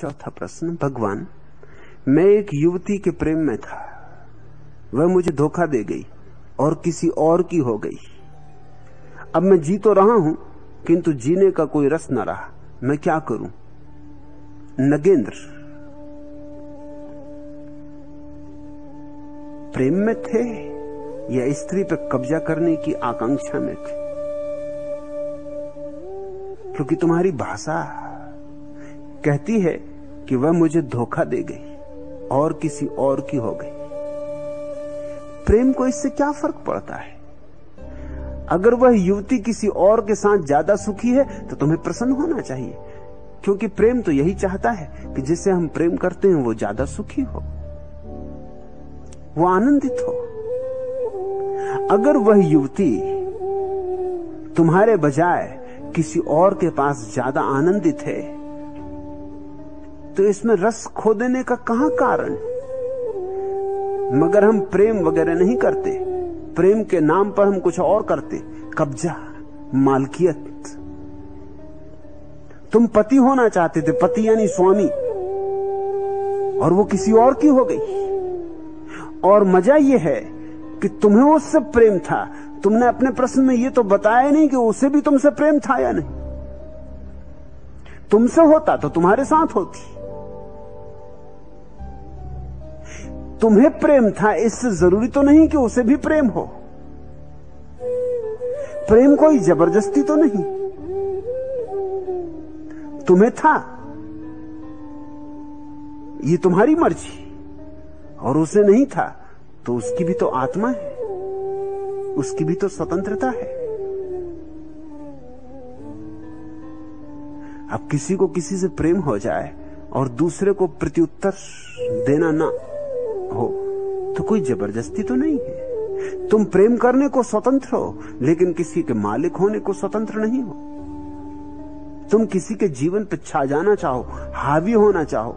चौथा प्रश्न। भगवान, मैं एक युवती के प्रेम में था, वह मुझे धोखा दे गई और किसी और की हो गई। अब मैं जी तो रहा हूं किंतु जीने का कोई रस न रहा, मैं क्या करूं? नगेंद्र, प्रेम में थे या स्त्री पर कब्जा करने की आकांक्षा में थे? क्योंकि तुम्हारी भाषा कहती है कि वह मुझे धोखा दे गई और किसी और की हो गई। प्रेम को इससे क्या फर्क पड़ता है? अगर वह युवती किसी और के साथ ज्यादा सुखी है तो तुम्हें प्रसन्न होना चाहिए, क्योंकि प्रेम तो यही चाहता है कि जिससे हम प्रेम करते हैं वो ज्यादा सुखी हो, वो आनंदित हो। अगर वह युवती तुम्हारे बजाय किसी और के पास ज्यादा आनंदित है तो इसमें रस खो देने का कहां कारण? मगर हम प्रेम वगैरह नहीं करते, प्रेम के नाम पर हम कुछ और करते, कब्जा, मालकियत। तुम पति होना चाहते थे, पति यानी स्वामी, और वो किसी और की हो गई। और मजा ये है कि तुम्हें उससे प्रेम था। तुमने अपने प्रश्न में ये तो बताया नहीं कि उसे भी तुमसे प्रेम था या नहीं। तुमसे होता तो तुम्हारे साथ होती। तुम्हें प्रेम था, इससे जरूरी तो नहीं कि उसे भी प्रेम हो। प्रेम कोई जबरदस्ती तो नहीं। तुम्हें था, ये तुम्हारी मर्जी, और उसे नहीं था तो उसकी भी तो आत्मा है, उसकी भी तो स्वतंत्रता है। अब किसी को किसी से प्रेम हो जाए और दूसरे को प्रत्युत्तर देना ना हो तो कोई जबरदस्ती तो नहीं है। तुम प्रेम करने को स्वतंत्र हो, लेकिन किसी के मालिक होने को स्वतंत्र नहीं हो। तुम किसी के जीवन पर छा जाना चाहो, हावी होना चाहो,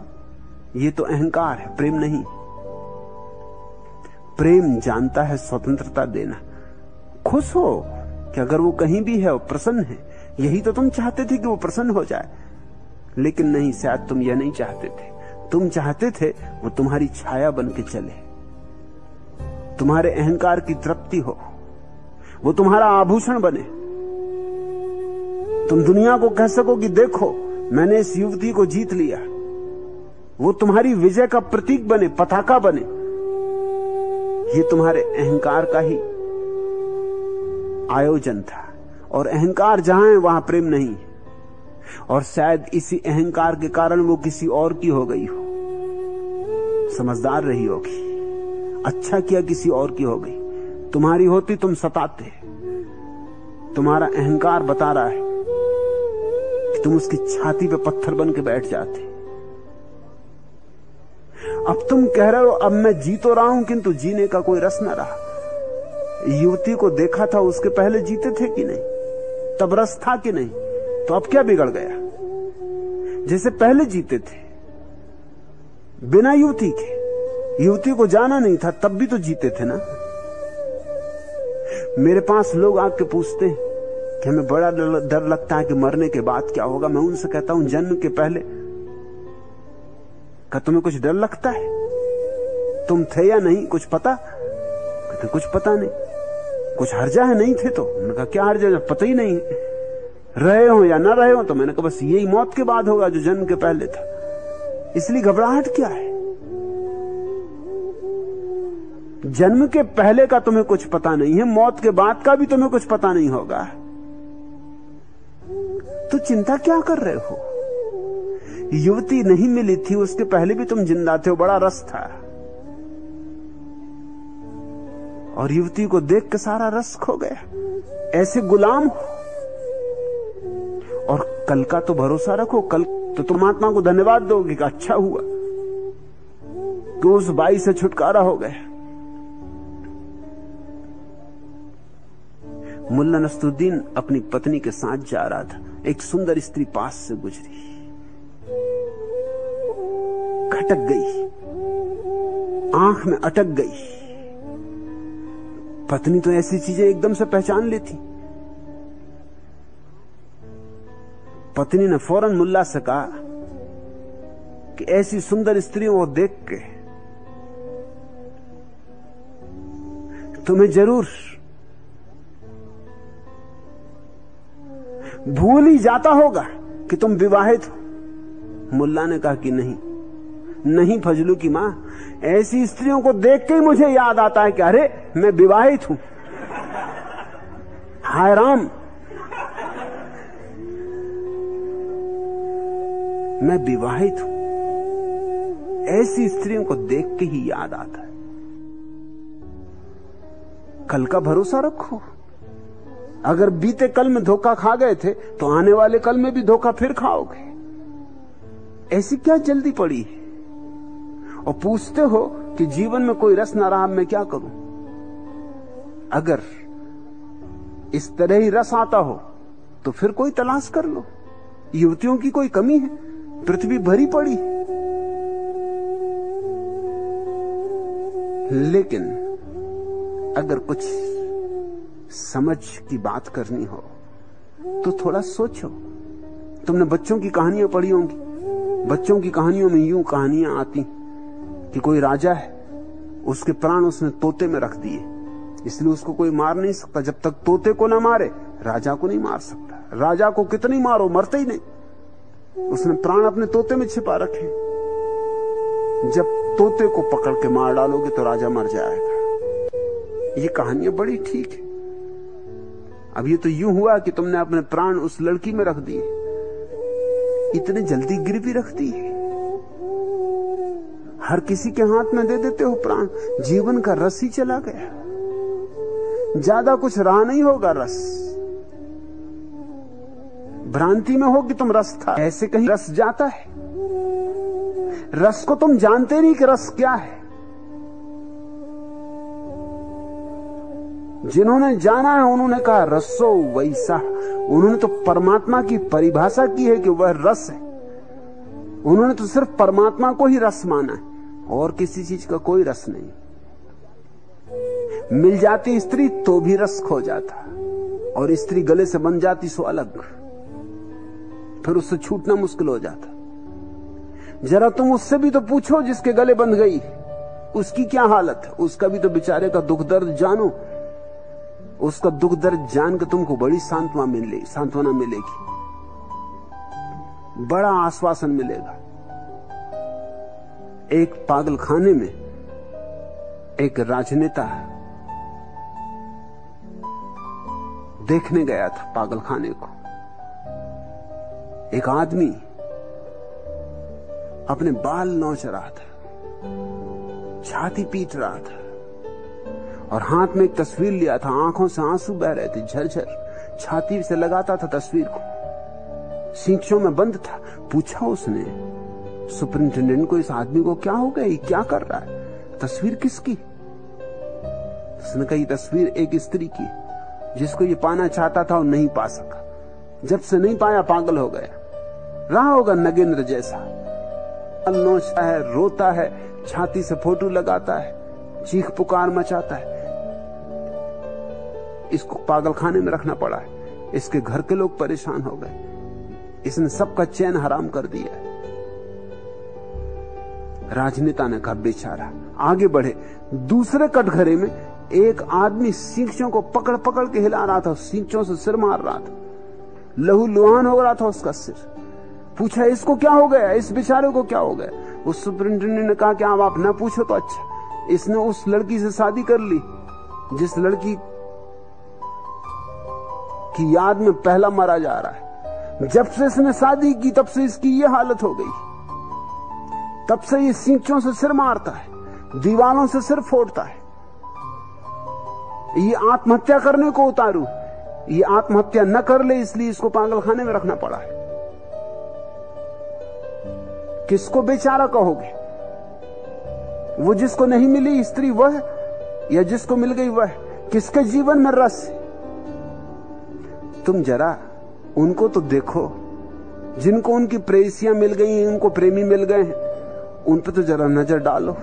ये तो अहंकार है, प्रेम नहीं। प्रेम जानता है स्वतंत्रता देना। खुश हो कि अगर वो कहीं भी है वो प्रसन्न है। यही तो तुम चाहते थे कि वो प्रसन्न हो जाए, लेकिन नहीं, शायद तुम यह नहीं चाहते थे। तुम चाहते थे वो तुम्हारी छाया बन के चले, तुम्हारे अहंकार की तृप्ति हो, वो तुम्हारा आभूषण बने। तुम दुनिया को कह सको कि देखो मैंने इस युवती को जीत लिया। वो तुम्हारी विजय का प्रतीक बने, पताका बने। ये तुम्हारे अहंकार का ही आयोजन था, और अहंकार जहां है वहां प्रेम नहीं है। और शायद इसी अहंकार के कारण वो किसी और की हो गई हो। समझदार रही होगी, अच्छा किया किसी और की हो गई। तुम्हारी होती तुम सताते। तुम्हारा अहंकार बता रहा है कि तुम उसकी छाती पे पत्थर बन के बैठ जाते। अब तुम कह रहे हो अब मैं जी तो रहा हूं किंतु जीने का कोई रस न रहा। युवती को देखा था, उसके पहले जीते थे कि नहीं? तब रस था कि नहीं? तो अब क्या बिगड़ गया? जैसे पहले जीते थे बिना युवती के। युवती को जाना नहीं था तब भी तो जीते थे ना। मेरे पास लोग आके पूछते हैं कि हमें बड़ा डर लगता है कि मरने के बाद क्या होगा। मैं उनसे कहता हूं जन्म के पहले क्या तुम्हें कुछ डर लगता है? तुम थे या नहीं कुछ पता? कहते कुछ पता नहीं। कुछ हर्जा है? नहीं थे तो। मैंने कहा क्या हर्जा? पता ही नहीं, रहे हो या ना रहे हो। तो मैंने कहा बस यही मौत के बाद होगा जो जन्म के पहले था, इसलिए घबराहट क्या है? जन्म के पहले का तुम्हें कुछ पता नहीं है, मौत के बाद का भी तुम्हें कुछ पता नहीं होगा, तो चिंता क्या कर रहे हो? युवती नहीं मिली थी, उसके पहले भी तुम जिंदा थे, बड़ा रस था, और युवती को देख के सारा रस खो गया। ऐसे गुलाम हो। और कल का तो भरोसा रखो, कल तो तुम आत्मा को धन्यवाद दोगे कि अच्छा हुआ कि उस बाई से छुटकारा हो गया। मुल्ला नसरुद्दीन अपनी पत्नी के साथ जा रहा था। एक सुंदर स्त्री पास से गुजरी, खटक गई, आंख में अटक गई। पत्नी तो ऐसी चीजें एकदम से पहचान लेती। पत्नी ने फौरन मुल्ला से कहा कि ऐसी सुंदर स्त्रियों को देख के तुम्हें जरूर भूल ही जाता होगा कि तुम विवाहित हो। मुल्ला ने कहा कि नहीं नहीं फजलू की मां, ऐसी स्त्रियों को देख के ही मुझे याद आता है कि अरे मैं विवाहित हूं। हाय राम, मैं विवाहित हूं। ऐसी स्त्रियों को देख के ही याद आता है। कल का भरोसा रखो। अगर बीते कल में धोखा खा गए थे तो आने वाले कल में भी धोखा फिर खाओगे। ऐसी क्या जल्दी पड़ी है? और पूछते हो कि जीवन में कोई रस ना रहा, मैं क्या करूं? अगर इस तरह ही रस आता हो तो फिर कोई तलाश कर लो। युवतियों की कोई कमी है? पृथ्वी भरी पड़ी। लेकिन अगर कुछ समझ की बात करनी हो तो थोड़ा सोचो। तुमने बच्चों की कहानियां पढ़ी होंगी। बच्चों की कहानियों में यूं कहानियां आती कि कोई राजा है, उसके प्राण उसने तोते में रख दिए, इसलिए उसको कोई मार नहीं सकता। जब तक तोते को ना मारे राजा को नहीं मार सकता। राजा को कितनी मारो मरते ही नहीं। उसने प्राण अपने तोते में छिपा रखे। जब तोते को पकड़ के मार डालोगे तो राजा मर जाएगा। ये कहानियां बड़ी ठीक है। अब ये तो यूं हुआ कि तुमने अपने प्राण उस लड़की में रख दिए, इतने जल्दी गिरवी रख दी। हर किसी के हाथ में दे देते हो प्राण। जीवन का रस ही चला गया। ज्यादा कुछ रहा नहीं होगा रस। भ्रांति में हो कि तुम रस था, ऐसे कहीं रस जाता है। रस को तुम जानते नहीं कि रस क्या है। जिन्होंने जाना है उन्होंने कहा रसो वैसा। उन्होंने तो परमात्मा की परिभाषा की है कि वह रस है। उन्होंने तो सिर्फ परमात्मा को ही रस माना है और किसी चीज का कोई रस नहीं। मिल जाती स्त्री तो भी रस खो जाता, और स्त्री गले से बन जाती सो अलग, फिर उससे छूटना मुश्किल हो जाता। जरा तुम उससे भी तो पूछो जिसके गले बंध गई, उसकी क्या हालत है। उसका भी तो बेचारे का दुख दर्द जानो। उसका दुख दर्द जान के तुमको बड़ी सांत्वना मिलेगी, बड़ा आश्वासन मिलेगा। एक पागल खाने में एक राजनेता देखने गया था पागल खाने को। एक आदमी अपने बाल नोच रहा था, छाती पीट रहा था और हाथ में एक तस्वीर लिया था। आंखों से आंसू बह रहे थे झरझर। छाती से लगाता था तस्वीर को, सींचों में बंद था। पूछा उसने सुपरिंटेंडेंट को, इस आदमी को क्या हो गया, क्या कर रहा है? तस्वीर किसकी? उसने कहा ये तस्वीर एक स्त्री की, जिसको ये पाना चाहता था और नहीं पा सका। जब से नहीं पाया पागल हो गया। रहा होगा नगेंद्र जैसा, नोचता है, रोता है, छाती से फोटो लगाता है, चीख पुकार मचाता है। इसको पागल खाने में रखना पड़ा है। इसके घर के लोग परेशान हो गए। इसने सबका चैन हराम कर दिया है। राजनेता ने कहा बेचारा। आगे बढ़े। दूसरे कटघरे में एक आदमी सींचों को पकड़ पकड़ के हिला रहा था, सींचों से सिर मार रहा था, लहू लुहान हो रहा था उसका सिर। पूछा इसको क्या हो गया, इस बेचारे को क्या हो गया? उस सुपरिंटेंडेंट ने कहा कि आप ना पूछो तो अच्छा। इसने उस लड़की से शादी कर ली जिस लड़की की याद में पहला मरा जा रहा है। जब से इसने शादी की तब से इसकी ये हालत हो गई। तब से ये सींचों से सिर मारता है, दीवारों से सिर फोड़ता है। ये आत्महत्या करने को उतारू, ये आत्महत्या न कर ले, इसलिए इसको पागल खाने में रखना पड़ा है। किसको बेचारा कहोगे? वो जिसको नहीं मिली स्त्री वह, या जिसको मिल गई वह? किसके जीवन में रस है? तुम जरा उनको तो देखो जिनको उनकी प्रेयसियां मिल गई हैं, उनको प्रेमी मिल गए हैं। उन पे तो जरा नजर डालो,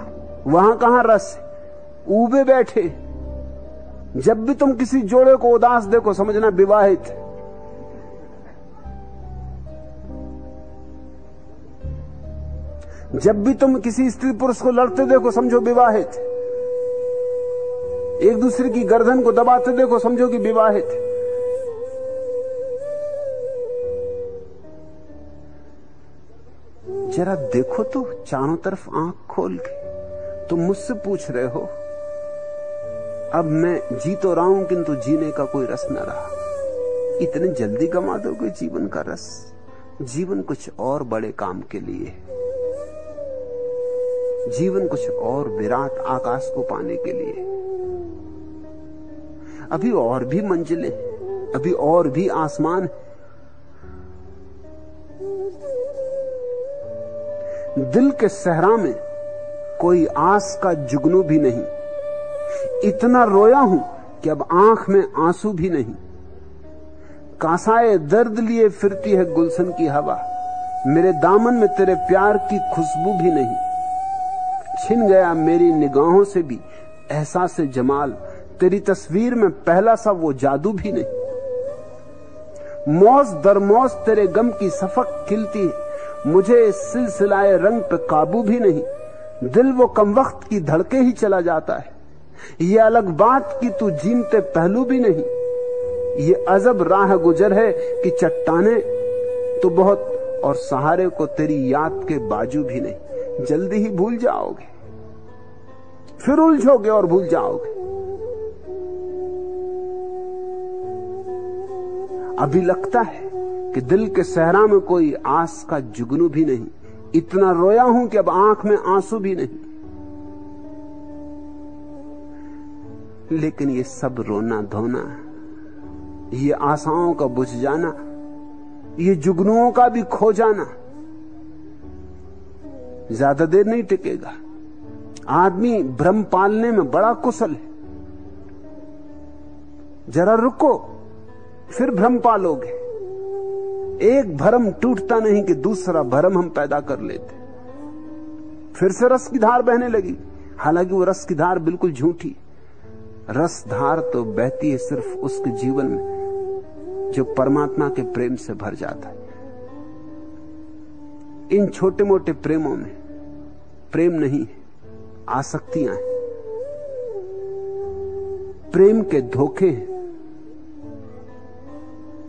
वहां कहां रस है? ऊबे बैठे। जब भी तुम किसी जोड़े को उदास देखो समझना विवाहित है। जब भी तुम किसी स्त्री पुरुष को लड़ते देखो समझो विवाहित। एक दूसरे की गर्दन को दबाते देखो समझो कि विवाहित। जरा देखो तो चारों तरफ आंख खोल के। तुम मुझसे पूछ रहे हो, अब मैं जी तो रहा हूं किंतु जीने का कोई रस न रहा। इतने जल्दी गंवा दोगे जीवन का रस? जीवन कुछ और बड़े काम के लिए, जीवन कुछ और विराट आकाश को पाने के लिए। अभी और भी मंजिलें, अभी और भी आसमान। दिल के सहरा में कोई आस का जुगनू भी नहीं। इतना रोया हूं कि अब आंख में आंसू भी नहीं। कांसाए दर्द लिए फिरती है गुलशन की हवा, मेरे दामन में तेरे प्यार की खुशबू भी नहीं। छिन गया मेरी निगाहों से भी एहसास जमाल, तेरी तस्वीर में पहला सा वो जादू भी नहीं। मौज दर मौज तेरे गम की सफक खिलती है, मुझे इस सिलसिलाए रंग पे काबू भी नहीं। दिल वो कम वक्त की धड़के ही चला जाता है, ये अलग बात कि तू जीमते पहलू भी नहीं। ये अजब राह गुजर है कि चट्टाने तो बहुत और सहारे को तेरी याद के बाजू भी नहीं। जल्दी ही भूल जाओगे, फिर उलझोगे और भूल जाओगे। अभी लगता है कि दिल के सहरा में कोई आस का जुगनू भी नहीं। इतना रोया हूं कि अब आंख में आंसू भी नहीं। लेकिन ये सब रोना धोना, ये आशाओं का बुझ जाना, ये जुगनुओं का भी खो जाना ज्यादा देर नहीं टिकेगा। आदमी भ्रम पालने में बड़ा कुशल है। जरा रुको, फिर भ्रम पालोगे। एक भरम टूटता नहीं कि दूसरा भरम हम पैदा कर लेते। फिर से रस की धार बहने लगी, हालांकि वो रस की धार बिल्कुल झूठी। रस धार तो बहती है सिर्फ उसके जीवन में जो परमात्मा के प्रेम से भर जाता है। इन छोटे मोटे प्रेमों में प्रेम नहीं है, आसक्तियां हैं, प्रेम के धोखे हैं।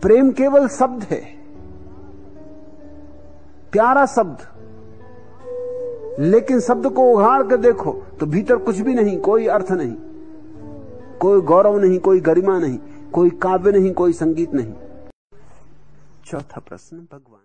प्रेम केवल शब्द है, प्यारा शब्द, लेकिन शब्द को उघाड़ कर देखो तो भीतर कुछ भी नहीं, कोई अर्थ नहीं, कोई गौरव नहीं, कोई गरिमा नहीं, कोई काव्य नहीं, कोई संगीत नहीं। चौथा प्रश्न, भगवान